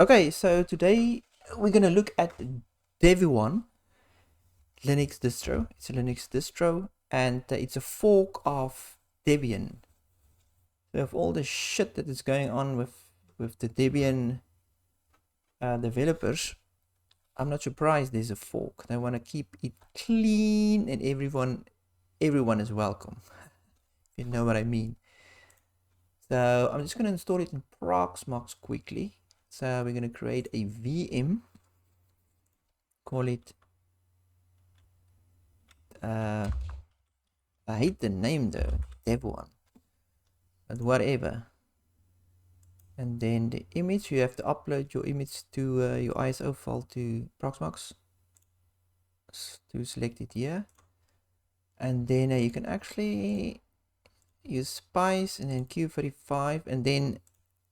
Okay, so today we're gonna look at Devuan Linux distro. It's a Linux distro, and it's a fork of Debian. So of all the shit that is going on with the Debian developers, I'm not surprised there's a fork. They want to keep it clean, and everyone is welcome. If you know what I mean. So I'm just gonna install it in Proxmox quickly. So we're gonna create a VM. Call it I hate the name though, Devuan, but whatever. And then the image, you have to upload your image to your ISO file to Proxmox to select it here. And then you can actually use Spice and then Q35, and then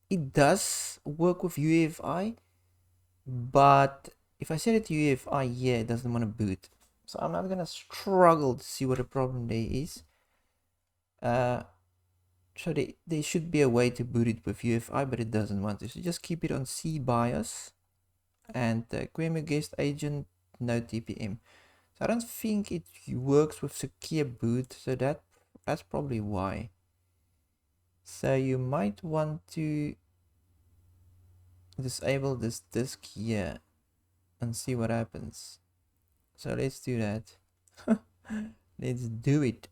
it does work with UEFI, but if I set it to UEFI here, it doesn't want to boot. So I'm not gonna struggle to see what the problem there is. So there should be a way to boot it with UEFI, but it doesn't want to. So just keep it on C BIOS and QEMU guest agent, no TPM. So I don't think it works with secure boot, so that's probably why. So you might want to disable this disk here and see what happens. So let's do that. Let's do it.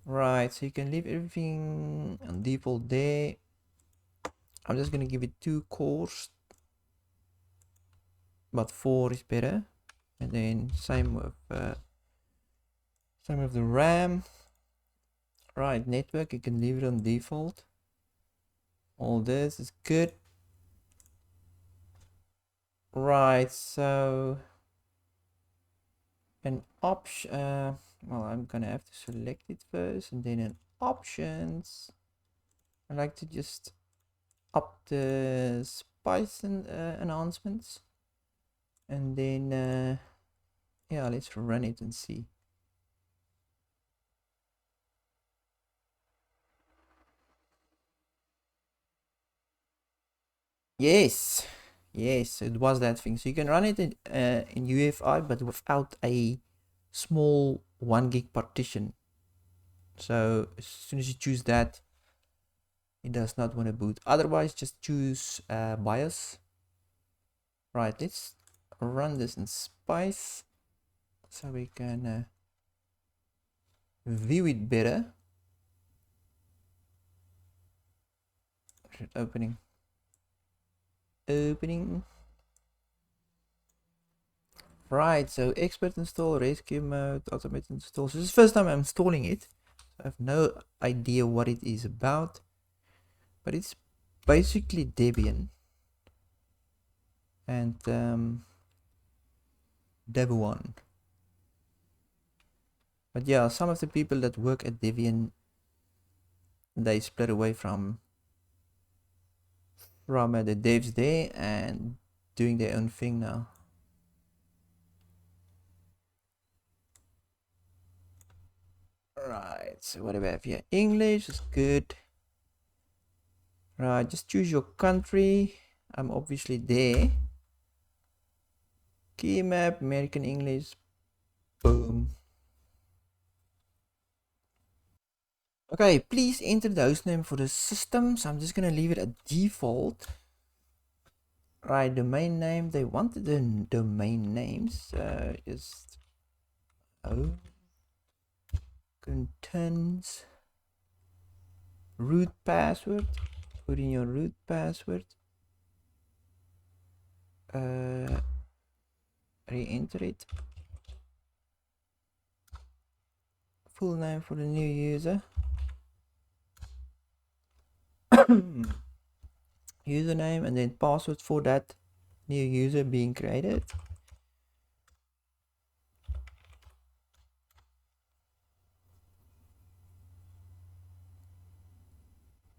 Right, so you can leave everything on default there. I'm just gonna give it 2 cores, but 4 is better. And then same with the RAM. Right, network, you can leave it on default. All this is good. Right, so an option, well, I'm gonna have to select it first, and then in options, I like to just up the spice and enhancements, and then yeah, let's run it and see. Yes, yes, it was that thing. So you can run it in UEFI, but without a small 1 gig partition. So as soon as you choose that, it does not want to boot. Otherwise, just choose BIOS. Right, let's run this in Spice so we can view it better. Opening. Right, so expert install, rescue mode, automated install. So this is the first time I'm installing it. I have no idea what it is about, but it's basically Debian and Devuan. But yeah, some of the people that work at Debian, they split away from the devs there and doing their own thing now. Right, so what do we have here? English is good. Right, just choose your country. I'm obviously there. Key map, American English. Boom. Okay, please enter the hostname for the system. So I'm just gonna leave it at default. Right, domain name. They wanted the domain names. So just contains root password. Put in your root password. Re-enter it. Full name for the new user. Username and then password for that new user being created.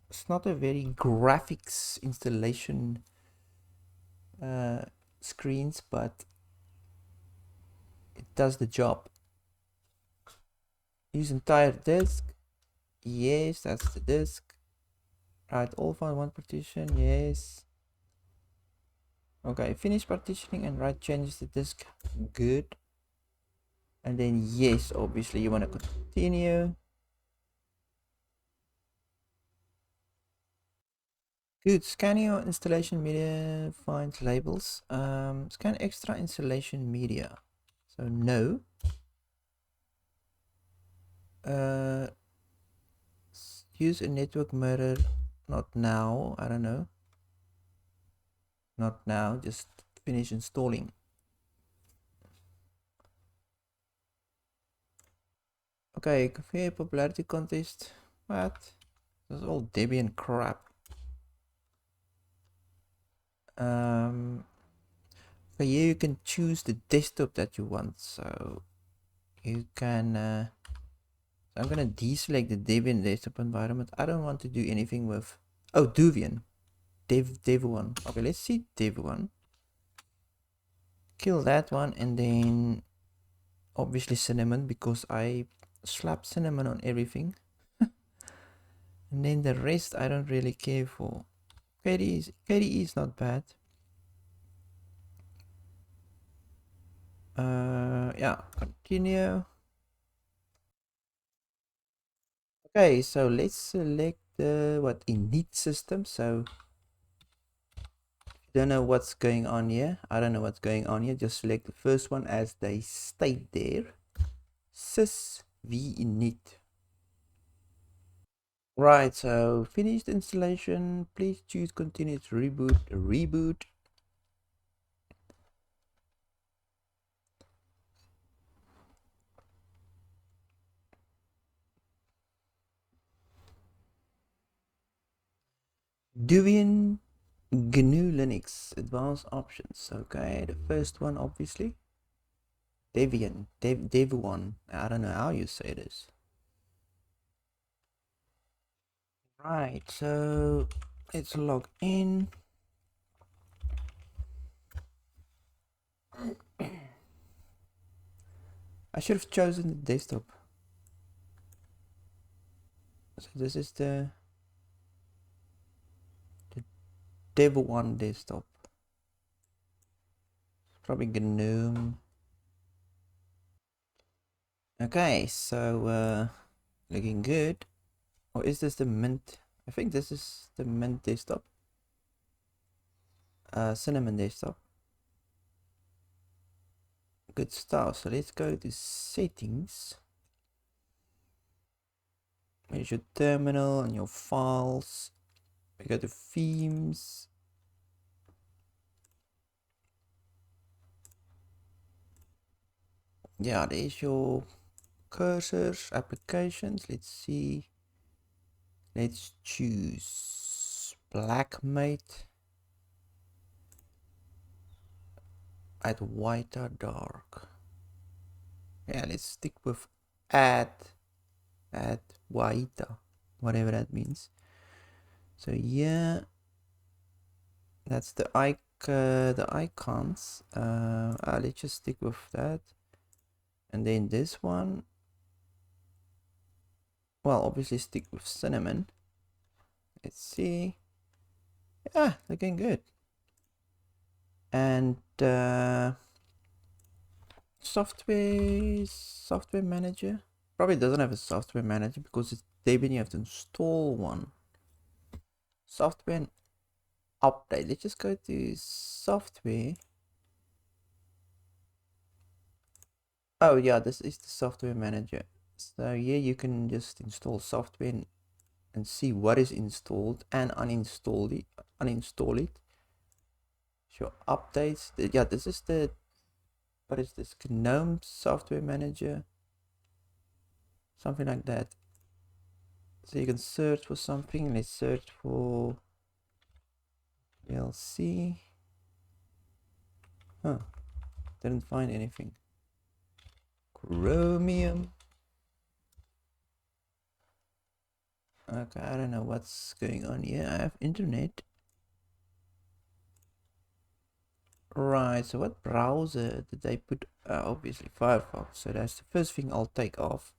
It's not a very graphics installation screens, but it does the job. Use entire disk. Yes, that's the disk. Right, all file one partition. Yes. Okay, finish partitioning and write changes to disk. Good. And then yes, obviously you want to continue. Good. Scan your installation media, find labels. Scan extra installation media. So no. Use a network mirror. Not now. I don't know. Not now. Just finish installing. Okay, configure popularity contest. What? This is all Debian crap. So here you can choose the desktop that you want. So you can so I'm gonna deselect the Debian desktop environment. I don't want to do anything with Devuan. Devuan. Okay, let's see Devuan. Kill that one, and then obviously cinnamon, because I slap cinnamon on everything. And then the rest I don't really care for. KDE is not bad. Yeah, continue. Okay, so let's select the what init system. So don't know what's going on here. I don't know what's going on here. Just select the first one as they state there. Sys v init. Right, so finished installation. Please choose continue to reboot. Debian GNU Linux advanced options. Okay, the first one obviously. Devuan. I don't know how you say this. Right, so let's log in. I should have chosen the desktop. So this is the Devuan desktop. Probably GNOME. Okay, so looking good. Or is this the Mint? I think this is the Mint desktop. Cinnamon desktop. Good stuff. So let's go to settings. Here's your terminal and your files. We go to themes. Yeah, there's your cursors, applications. Let's see. Let's choose Blackmate at white or dark. Yeah, let's stick with at white, whatever that means. So yeah, that's the icons. Let's just stick with that. And then this one, well, obviously stick with cinnamon. Let's see. Yeah, looking good. And software manager probably doesn't have a software manager because it's Debian. You have to install one. Software and update. Let's just go to software. Oh yeah, this is the software manager. So yeah, you can just install software and see what is installed and uninstall it. Show updates. Yeah, this is the, what is this? GNOME software manager. Something like that. So you can search for something. Let's search for VLC. Huh. Didn't find anything. Chromium. Okay, I don't know what's going on here. I have internet. Right, so what browser did they put? Obviously Firefox. So that's the first thing I'll take off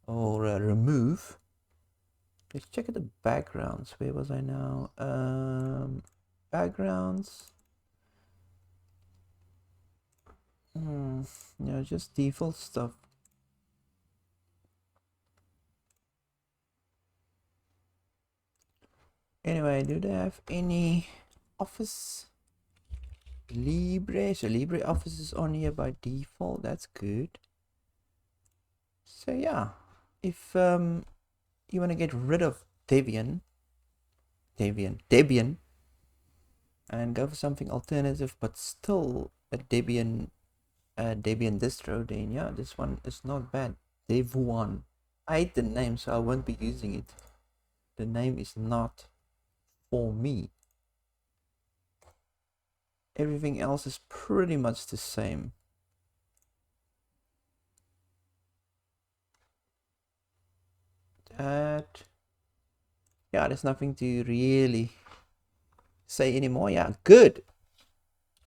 or remove. Let's check at the backgrounds. Where was I now? Backgrounds. Yeah, just default stuff. Anyway, do they have any Office? Libre, so LibreOffice is on here by default. That's good. So yeah, if you want to get rid of Debian, and go for something alternative, but still a Debian distro, then yeah, this one is not bad. Devuan. I hate the name, so I won't be using it. The name is not for me. Everything else is pretty much the same. That, yeah, there's nothing to really say anymore. Yeah, good.